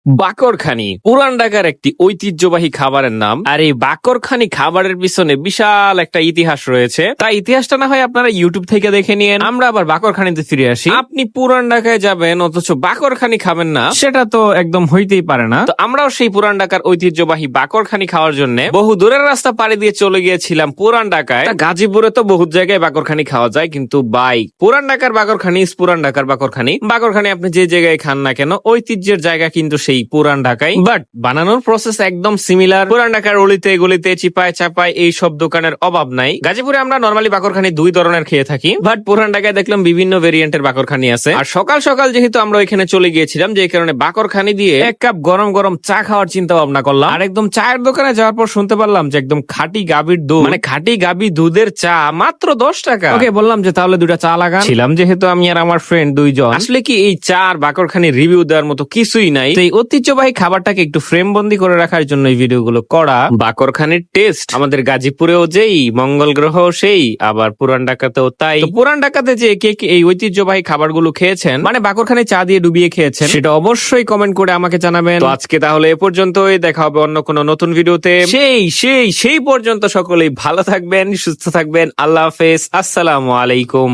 বাকরখানি পুরান ঢাকার একটি ঐতিহ্যবাহী খাবারের নাম। আর এই বাকরখানি খাবারের পিছনে বিশাল একটা ইতিহাস রয়েছে। তাই ইতিহাসটা না হয় আপনারা ইউটিউব থেকে দেখে নিয়েন। আমরা আবার বাকরখানিতে ফিরে আসি। আপনি পুরান ঢাকায় যাবেন অথচ বাকরখানি খাবেন না, সেটা তো একদম হইতেই পারে না। তো আমরাও সেই পুরান ঢাকার ঐতিহ্যবাহী বাকরখানি খাওয়ার জন্য বহু দূরের রাস্তা পাড়ি দিয়ে চলে গিয়েছিলাম পুরান ঢাকায়। তা গাজীপুরে তো বহু জায়গায় বাকরখানি খাওয়া যায়, কিন্তু পুরান ঢাকার বাকরখানি পুরান ঢাকার বাকরখানি আপনি যে জায়গায় খান না কেন, ঐতিহ্যের জায়গা কিন্তু সেই পুরান ঢাকায়। বাট বানানোর প্রসেস একদম সিমিলার। পুরান ঢাকার অলিতে গলিতে চিপায় চাপায় এই সব দোকানের অভাব নাই। গাজীপুরে আমরা নরমালি বাকরখানি দুই ধরনের খেয়ে থাকি, বাট পুরান ঢাকায় দেখলাম বিভিন্ন ভেরিয়েন্টের বাকরখানি আছে। আর সকাল সকাল যেহেতু আমরা ওইখানে চলে গিয়েছিলাম, যে কারণে বাকরখানি দিয়ে এক কাপ গরম গরম চা খাওয়ার চিন্তা ভাবনা করলাম। আর একদম চায়ের দোকানে যাওয়ার পর শুনতে পারলাম যে একদম খাঁটি গাভীর দুধ, মানে খাঁটি গাভী দুধের চা মাত্র 10 টাকা। ওকে বললাম যে তাহলে দুটা চা লাগান। ছিলাম যেহেতু আমি আর আমার ফ্রেন্ড দুইজন, আসলে কি এই চা আর বাকরখানি রিভিউ দেওয়ার মতো কিছুই নাই। তো এই ঐতিহ্যবাহী খাবারটাকে একটু ফ্রেম বন্দি করে রাখার জন্য এই ভিডিওগুলো করা। বাকরখানির টেস্ট আমাদের গাজীপুরেও যেই, মঙ্গল গ্রহ সেই, আবার পুরান ঢাকাতেও তাই। তো পুরান ঢাকাতে যে কে কে এই ঐতিহ্যবাহী খাবারগুলো খেয়েছেন, মানে বাকরখানি চা দিয়ে ডুবিয়ে খেয়েছেন, সেটা অবশ্যই কমেন্ট করে আমাকে জানাবেন। তো আজকে তাহলে এ পর্যন্তই, দেখা হবে অন্য কোনো নতুন ভিডিওতে। সেই পর্যন্ত সকলেই ভালো থাকবেন, সুস্থ থাকবেন। আল্লাহ হাফেজ, আসসালামু আলাইকুম।